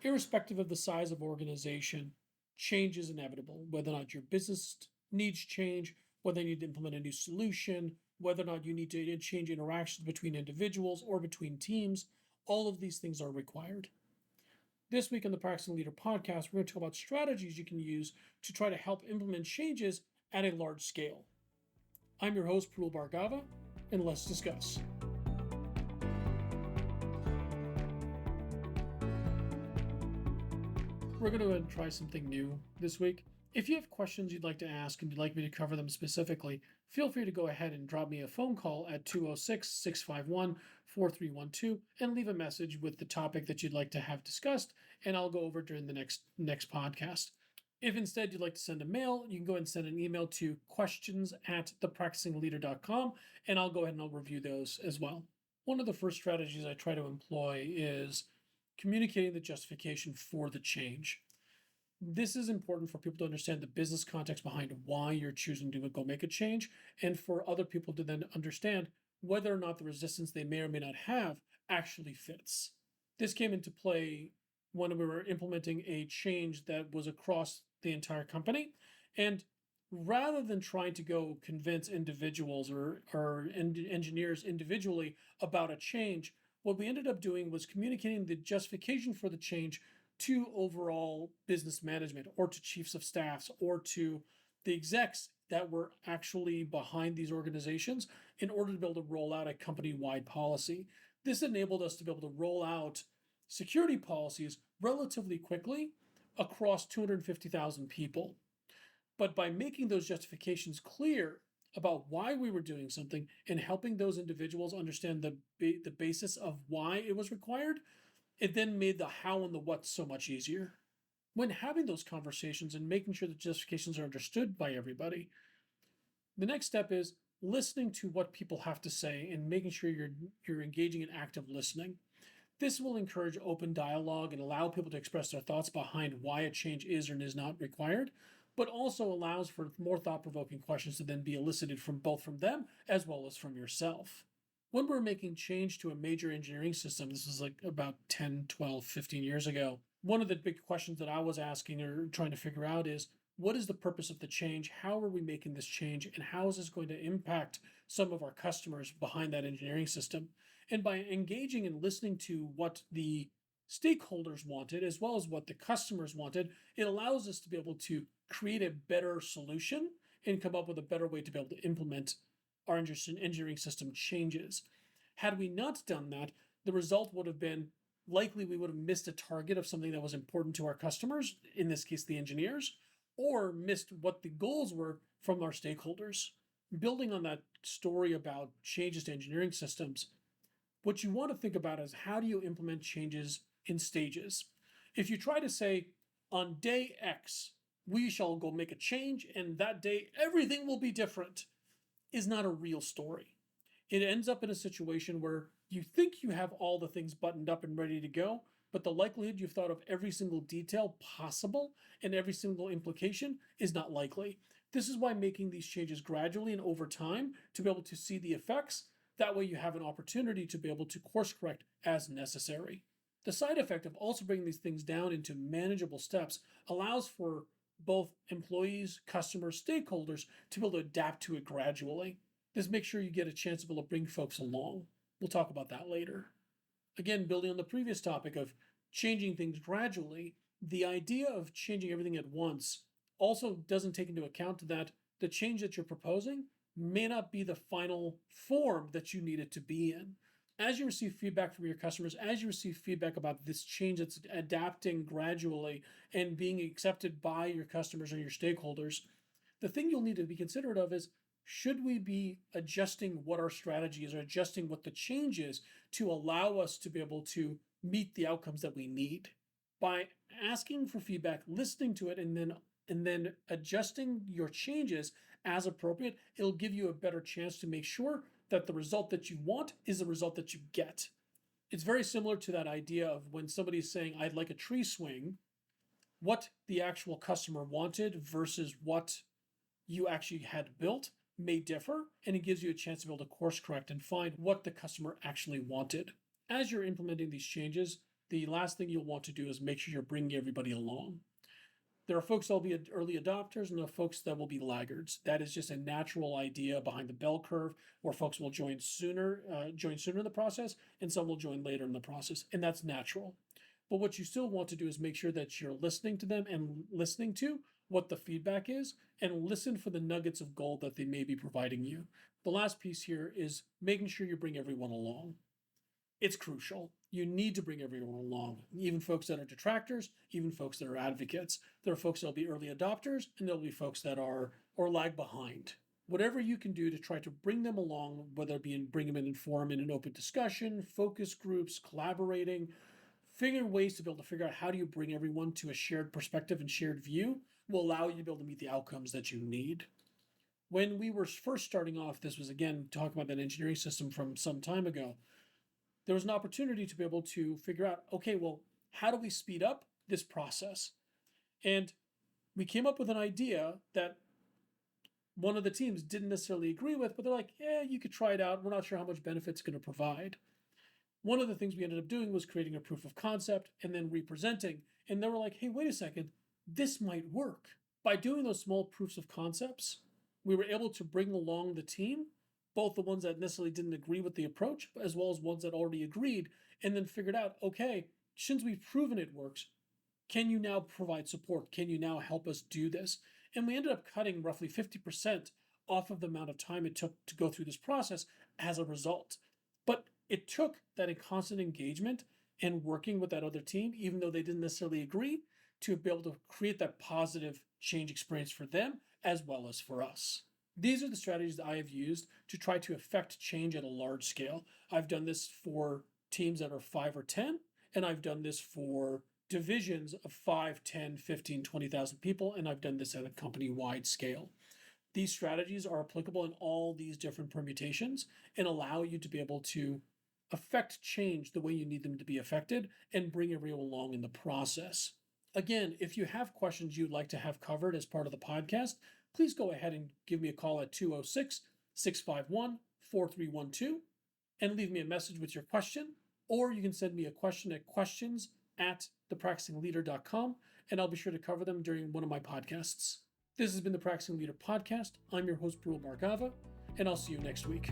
Irrespective of the size of organization, change is inevitable. Whether or not your business needs change, whether you need to implement a new solution, whether or not you need to change interactions between individuals or between teams, all of these things are required. This week on the Practicing Leader podcast, we're going to talk about strategies you can use to try to help implement changes at a large scale. I'm your host, Parul Bhargava, and let's discuss. We're going to try something new this week. If you have questions you'd like to ask and you'd like me to cover them specifically, feel free to go ahead and drop me a phone call at 206-651-4312 and leave a message with the topic that you'd like to have discussed, and I'll go over during the next podcast. If instead you'd like to send a mail, you can go ahead and send an email to questions@thepracticingleader.com, and I'll go ahead and I'll review those as well. One of the first strategies I try to employ is communicating the justification for the change. This is important for people to understand the business context behind why you're choosing to go make a change, and for other people to then understand whether or not the resistance they may or may not have actually fits. This came into play when we were implementing a change that was across the entire company. And rather than trying to go convince individuals or engineers individually about a change, what we ended up doing was communicating the justification for the change to overall business management or to chiefs of staffs or to the execs that were actually behind these organizations in order to be able to roll out a company-wide policy. This enabled us to be able to roll out security policies relatively quickly across 250,000 people. But by making those justifications clear about why we were doing something and helping those individuals understand the basis of why it was required, it then made the how and the what so much easier. When having those conversations and making sure the justifications are understood by everybody, the next step is listening to what people have to say and making sure you're engaging in active listening. This will encourage open dialogue and allow people to express their thoughts behind why a change is or is not required, but also allows for more thought-provoking questions to then be elicited from both from them as well as from yourself. When we're making change to a major engineering system, this was like about 10, 12, 15 years ago, one of the big questions that I was asking or trying to figure out is, what is the purpose of the change? How are we making this change? And how is this going to impact some of our customers behind that engineering system? And by engaging and listening to what the stakeholders wanted, as well as what the customers wanted, it allows us to be able to create a better solution and come up with a better way to be able to implement our engineering system changes. Had we not done that, the result would have been likely we would have missed a target of something that was important to our customers, in this case, the engineers, or missed what the goals were from our stakeholders. Building on that story about changes to engineering systems, what you want to think about is, how do you implement changes in stages? If you try to say, on day X, we shall go make a change, and that day everything will be different, is not a real story. It ends up in a situation where you think you have all the things buttoned up and ready to go, but the likelihood you've thought of every single detail possible and every single implication is not likely. This is why making these changes gradually and over time to be able to see the effects, that way you have an opportunity to be able to course correct as necessary. The side effect of also bringing these things down into manageable steps allows for both employees, customers, stakeholders to be able to adapt to it gradually. This makes sure you get a chance to be able to bring folks along. We'll talk about that later. Again, building on the previous topic of changing things gradually, the idea of changing everything at once also doesn't take into account that the change that you're proposing may not be the final form that you need it to be in. As you receive feedback from your customers, as you receive feedback about this change that's adapting gradually and being accepted by your customers or your stakeholders, the thing you'll need to be considerate of is, should we be adjusting what our strategy is or adjusting what the change is to allow us to be able to meet the outcomes that we need? By asking for feedback, listening to it, and then adjusting your changes as appropriate, it'll give you a better chance to make sure that the result that you want is the result that you get. It's very similar to that idea of when somebody's saying, I'd like a tree swing, what the actual customer wanted versus what you actually had built may differ, and it gives you a chance to be able to course correct and find what the customer actually wanted. As you're implementing these changes, the last thing you'll want to do is make sure you're bringing everybody along. There are folks that will be early adopters and there are folks that will be laggards. That is just a natural idea behind the bell curve, where folks will join sooner in the process, and some will join later in the process, and that's natural. But what you still want to do is make sure that you're listening to them and listening to what the feedback is, and listen for the nuggets of gold that they may be providing you. The last piece here is making sure you bring everyone along. It's crucial. You need to bring everyone along, even folks that are detractors, even folks that are advocates. There are folks that will be early adopters, and there'll be folks that are or lag behind. Whatever you can do to try to bring them along, whether it be bring them in and forum in an open discussion, focus groups, collaborating, figure ways to be able to figure out how do you bring everyone to a shared perspective and shared view will allow you to be able to meet the outcomes that you need. When we were first starting off, this was again talking about that engineering system from some time ago, there was an opportunity to be able to figure out, okay, well, how do we speed up this process? And we came up with an idea that one of the teams didn't necessarily agree with, but they're like, yeah, you could try it out. We're not sure how much benefit it's going to provide. One of the things we ended up doing was creating a proof of concept and then representing. And they were like, hey, wait a second, this might work. By doing those small proofs of concepts, we were able to bring along the team, both the ones that necessarily didn't agree with the approach, as well as ones that already agreed, and then figured out, okay, since we've proven it works, can you now provide support? Can you now help us do this? And we ended up cutting roughly 50% off of the amount of time it took to go through this process as a result. But it took that constant engagement and working with that other team, even though they didn't necessarily agree, to be able to create that positive change experience for them as well as for us. These are the strategies that I have used to try to affect change at a large scale. I've done this for teams that are 5 or 10, and I've done this for divisions of 5, 10, 15, 20,000 people, and I've done this at a company-wide scale. These strategies are applicable in all these different permutations and allow you to be able to affect change the way you need them to be affected and bring everyone along in the process. Again, if you have questions you'd like to have covered as part of the podcast, please go ahead and give me a call at 206-651-4312 and leave me a message with your question, or you can send me a question at questions@thepracticingleader.com, and I'll be sure to cover them during one of my podcasts. This has been the Practicing Leader Podcast. I'm your host, Brul Margava, and I'll see you next week.